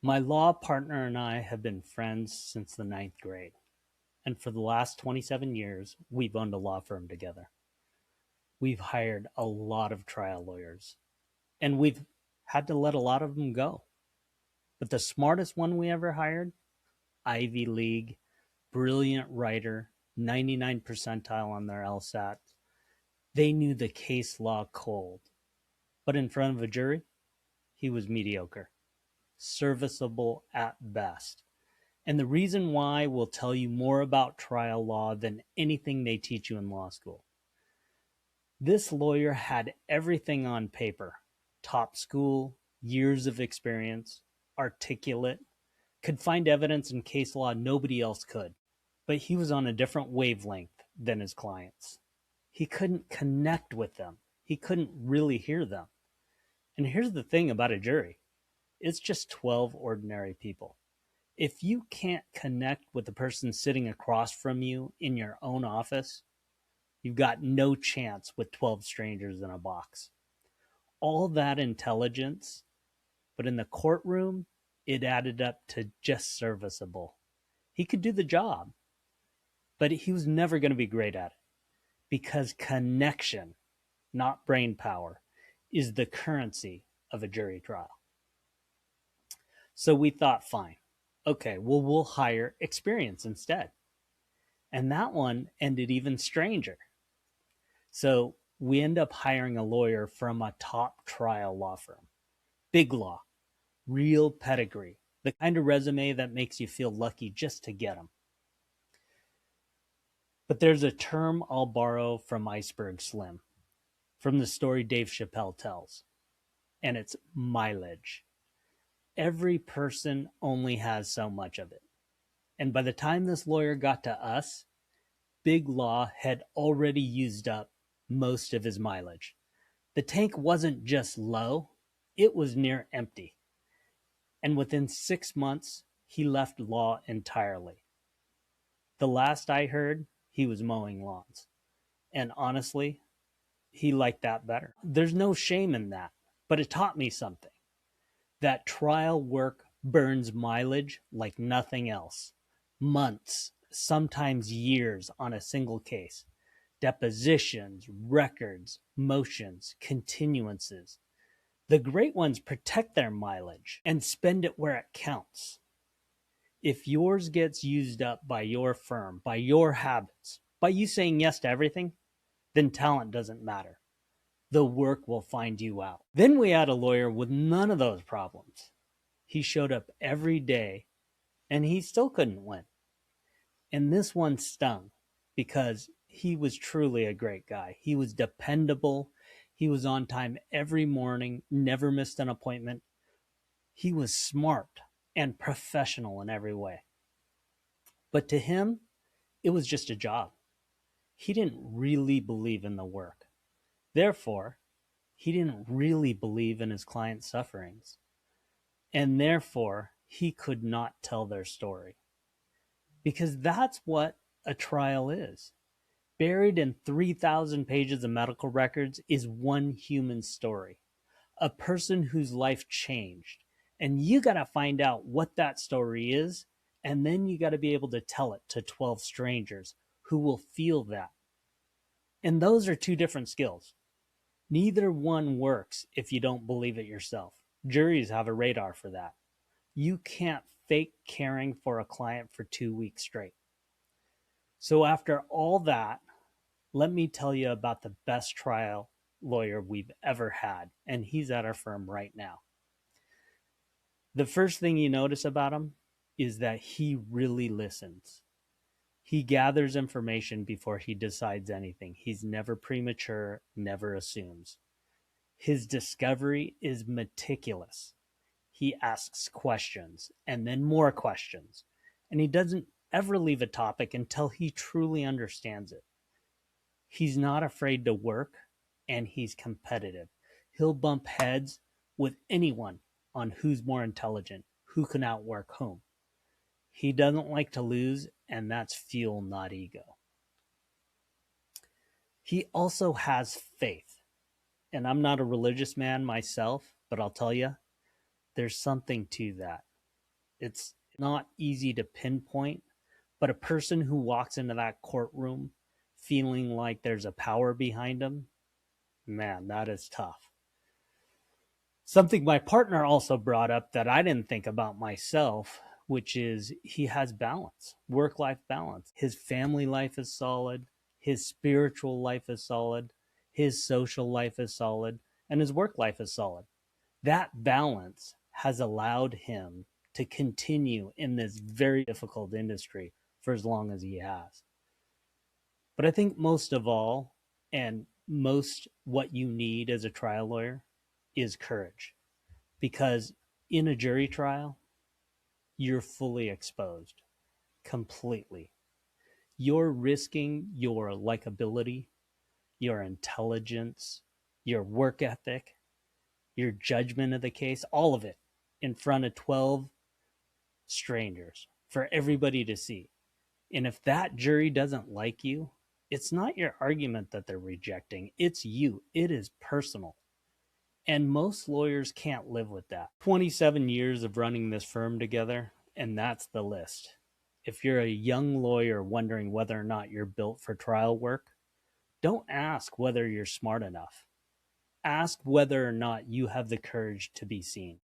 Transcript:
My law partner and I have been friends since the ninth grade, and for the last 27 years, we've owned a law firm together. We've hired a lot of trial lawyers, and we've had to let a lot of them go. But the smartest one we ever hired, Ivy League, brilliant writer, 99 percentile on their LSAT, they knew the case law cold. But in front of a jury, he was mediocre, serviceable at best. And the reason why will tell you more about trial law than anything they teach you in law school. This lawyer had everything on paper: top school, years of experience, articulate, could find evidence in case law nobody else could. But he was on a different wavelength than his clients. He couldn't connect with them. He couldn't really hear them. And here's the thing about a jury: it's just 12 ordinary people. If you can't connect with the person sitting across from you in your own office, you've got no chance with 12 strangers in a box. All that intelligence, but in the courtroom, it added up to just serviceable. He could do the job, but he was never going to be great at it because connection, not brain power, is the currency of a jury trial. So we thought, fine, okay, well, we'll hire experience instead. And that one ended even stranger. So we end up hiring a lawyer from a top trial law firm. Big law, real pedigree, the kind of resume that makes you feel lucky just to get them. But there's a term I'll borrow from Iceberg Slim, from the story Dave Chappelle tells, and it's mileage. Every person only has so much of it. And by the time this lawyer got to us, Big Law had already used up most of his mileage. The tank wasn't just low, it was near empty. And within 6 months, he left law entirely. The last I heard, he was mowing lawns. And honestly, he liked that better. There's no shame in that, but it taught me something: that trial work burns mileage like nothing else. Months, sometimes years on a single case. Depositions, records, motions, continuances. The great ones protect their mileage and spend it where it counts. If yours gets used up by your firm, by your habits, by you saying yes to everything, then talent doesn't matter. The work will find you out. Then we had a lawyer with none of those problems. He showed up every day and he still couldn't win. And this one stung because he was truly a great guy. He was dependable. He was on time every morning, never missed an appointment. He was smart and professional in every way. But to him, it was just a job. He didn't really believe in the work. Therefore, he didn't really believe in his client's sufferings. And therefore, he could not tell their story. Because that's what a trial is. Buried in 3,000 pages of medical records is one human story. A person whose life changed. And you got to find out what that story is, and then you got to be able to tell it to 12 strangers who will feel that. And those are two different skills. Neither one works if you don't believe it yourself. Juries have a radar for that. You can't fake caring for a client for 2 weeks straight. So after all that, let me tell you about the best trial lawyer we've ever had, and he's at our firm right now. The first thing you notice about him is that he really listens. He gathers information before he decides anything. He's never premature, never assumes. His discovery is meticulous. He asks questions and then more questions, and he doesn't ever leave a topic until he truly understands it. He's not afraid to work, and he's competitive. He'll bump heads with anyone on who's more intelligent, who can outwork whom. He doesn't like to lose, and that's fuel, not ego. He also has faith. And I'm not a religious man myself, but I'll tell you, there's something to that. It's not easy to pinpoint, but a person who walks into that courtroom feeling like there's a power behind them, man, that is tough. Something my partner also brought up that I didn't think about myself, which is he has balance, work life balance. His family life is solid, his spiritual life is solid, his social life is solid, and his work life is solid. That balance has allowed him to continue in this very difficult industry for as long as he has. But I think most of all, and most what you need as a trial lawyer is courage, because in a jury trial, you're fully exposed completely. You're risking your likability, your intelligence, your work ethic, your judgment of the case, all of it in front of 12 strangers for everybody to see. And if that jury doesn't like you, it's not your argument that they're rejecting, it's you. It is personal. And most lawyers can't live with that. 27 years of running this firm together, and that's the list. If you're a young lawyer wondering whether or not you're built for trial work, don't ask whether you're smart enough. Ask whether or not you have the courage to be seen.